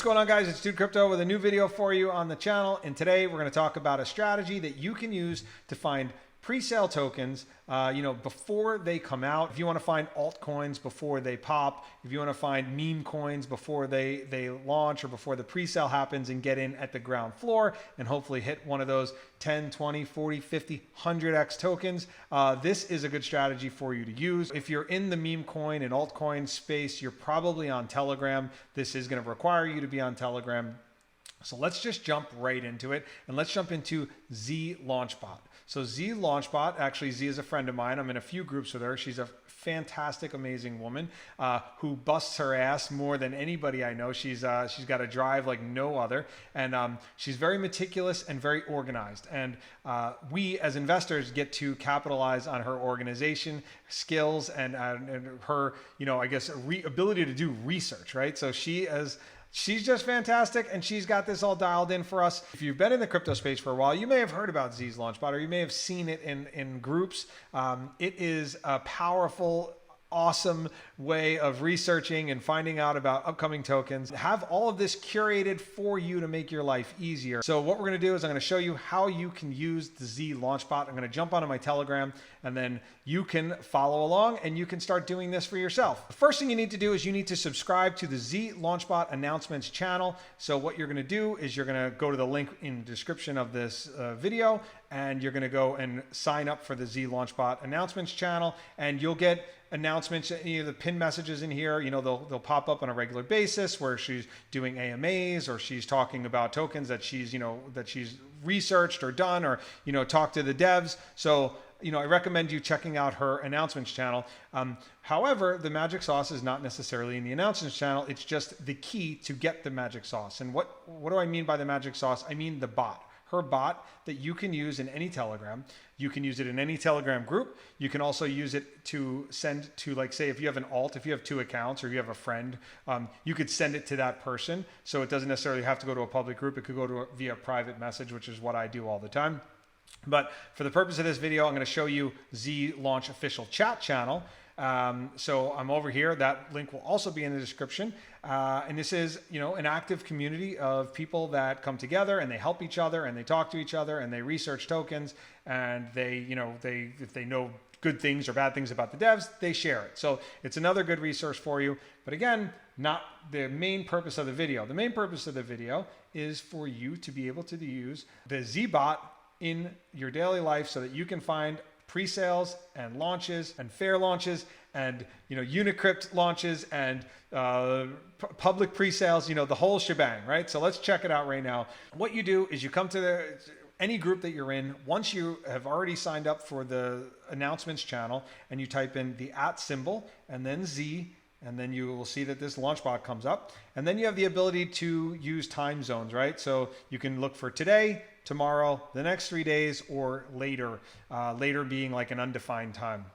going on, guys? It's Dude Crypto with a new video for you on the channel. And today we're going to talk about a strategy that you can use to find pre-sale tokens, before they come out. If you want to find altcoins before they pop, if you want to find meme coins before they launch or before the pre-sale happens, and get in at the ground floor and hopefully hit one of those 10, 20, 40, 50, 100x tokens, this is a good strategy for you to use. If you're in the meme coin and altcoin space, you're probably on Telegram. This is going to require you to be on Telegram. So let's just jump right into it, and let's jump into Z Launchbot. So Z Launchbot, actually Z is a friend of mine. I'm in a few groups with her. She's a fantastic, amazing woman who busts her ass more than anybody I know. She's got a drive like no other, and she's very meticulous and very organized. And we as investors get to capitalize on her organization skills and her, I guess, ability to do research, right? So she's just fantastic, and she's got this all dialed in for us. If you've been in the crypto space for a while, you may have heard about Z's Launchbot, or you may have seen it in groups. It is a powerful, awesome way of researching and finding out about upcoming tokens. Have all of this curated for you to make your life easier. So what we're going to do is I'm going to show you how you can use the Z Launchbot. I'm going to jump onto my Telegram, and then you can follow along and you can start doing this for yourself. The first thing you need to do is you need to subscribe to the Z Launchbot announcements channel. So what you're going to do is you're going to go to the link in the description of this video, and you're going to go and sign up for the Z Launchbot announcements channel, and you'll get announcements, the pin messages in here, they'll pop up on a regular basis where she's doing AMAs, or she's talking about tokens that she's researched or done, or, talked to the devs. So, I recommend you checking out her announcements channel. However, the magic sauce is not necessarily in the announcements channel. It's just the key to get the magic sauce. And what do I mean by the magic sauce? I mean the bot. Her bot that you can use in any Telegram. You can use it in any Telegram group. You can also use it to send to, like, say, if you have an alt, if you have 2 accounts, or you have a friend, you could send it to that person. So it doesn't necessarily have to go to a public group. It could go via private message, which is what I do all the time. But for the purpose of this video, I'm going to show you Z Launch official chat channel. So I'm over here. That link will also be in the description. And this is, an active community of people that come together and they help each other and they talk to each other and they research tokens, and they, if they know good things or bad things about the devs, they share it. So it's another good resource for you. But again, not the main purpose of the video. The main purpose of the video is for you to be able to use the Z-Bot in your daily life so that you can find pre-sales and launches and fair launches and Unicrypt launches and public pre-sales, the whole shebang, right? So let's check it out right now. What you do is you come to any group that you're in. Once you have already signed up for the announcements channel, and you type in the @ symbol and then Z, and then you will see that this Launchbot comes up, and then you have the ability to use time zones, right? So you can look for today, tomorrow, the next 3 days, or later, later being like an undefined time.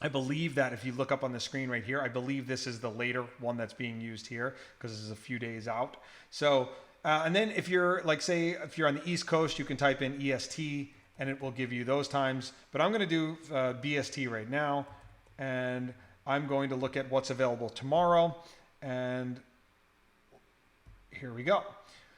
I believe that if you look up on the screen right here, I believe this is the later one that's being used here, because this is a few days out. So, and then if you're, like, say, if you're on the East Coast, you can type in EST and it will give you those times. But I'm going to do BST right now, and I'm going to look at what's available tomorrow. And here we go.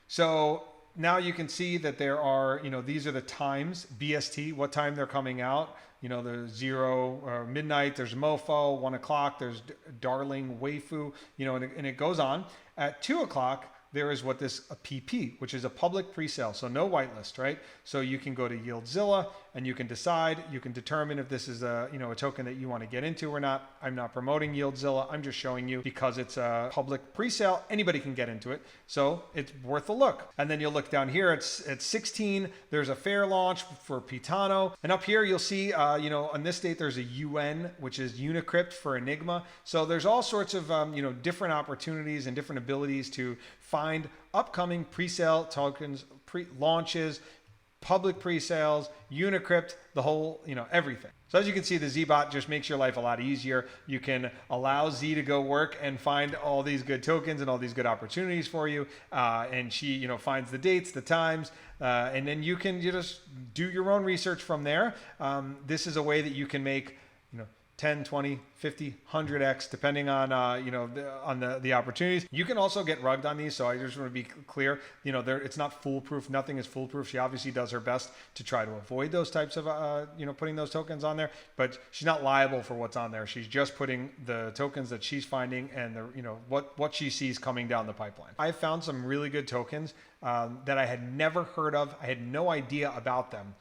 So now you can see that there are, these are the times, BST, what time they're coming out. The 0 or midnight, there's Mofo, 1 o'clock, there's Darling Waifu, and it goes on. At 2 o'clock, there is a PP, which is a public pre-sale. So no whitelist, right? So you can go to Yieldzilla and you can determine if this is a token that you want to get into or not. I'm not promoting Yieldzilla. I'm just showing you, because it's a public pre-sale, anybody can get into it. So it's worth a look. And then you'll look down here, it's 16. There's a fair launch for Pitano. And up here, you'll see, on this date, there's a UN, which is Unicrypt for Enigma. So there's all sorts of, different opportunities and different abilities to find upcoming pre-sale tokens, launches, public pre-sales, Unicrypt, the whole, everything. So as you can see, the Z-Bot just makes your life a lot easier. You can allow Z to go work and find all these good tokens and all these good opportunities for you. And she, finds the dates, the times, and then you can just do your own research from there. This is a way that you can make, 10, 20, 50, 100x, depending on, the opportunities. You can also get rugged on these. So I just want to be clear, it's not foolproof. Nothing is foolproof. She obviously does her best to try to avoid those types of, putting those tokens on there, but she's not liable for what's on there. She's just putting the tokens that she's finding and what she sees coming down the pipeline. I found some really good tokens that I had never heard of. I had no idea about them.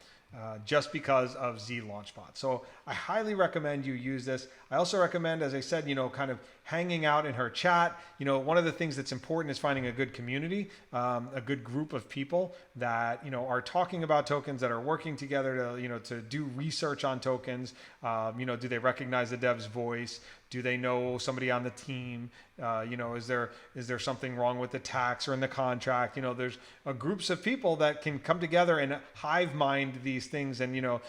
Just because of Z Launchbot. So I highly recommend you use this. I also recommend, as I said, kind of hanging out in her chat. One of the things that's important is finding a good community, a good group of people that, are talking about tokens, that are working together to do research on tokens. Do they recognize the dev's voice? Do they know somebody on the team? Is there something wrong with the tax or in the contract? There's groups of people that can come together and hive mind these things and,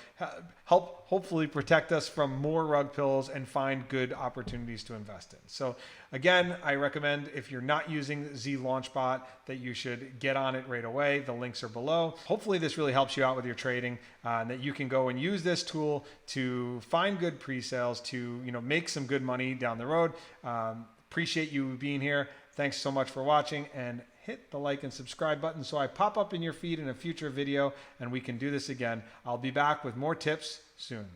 help hopefully protect us from more rug pills and find good opportunities to invest in. So again, I recommend, if you're not using Z Launchbot, that you should get on it right away. The links are below. Hopefully this really helps you out with your trading, and that you can go and use this tool to find good pre-sales, to make some good money down the road. Appreciate you being here. Thanks so much for watching, and hit the like and subscribe button so I pop up in your feed in a future video and we can do this again. I'll be back with more tips soon.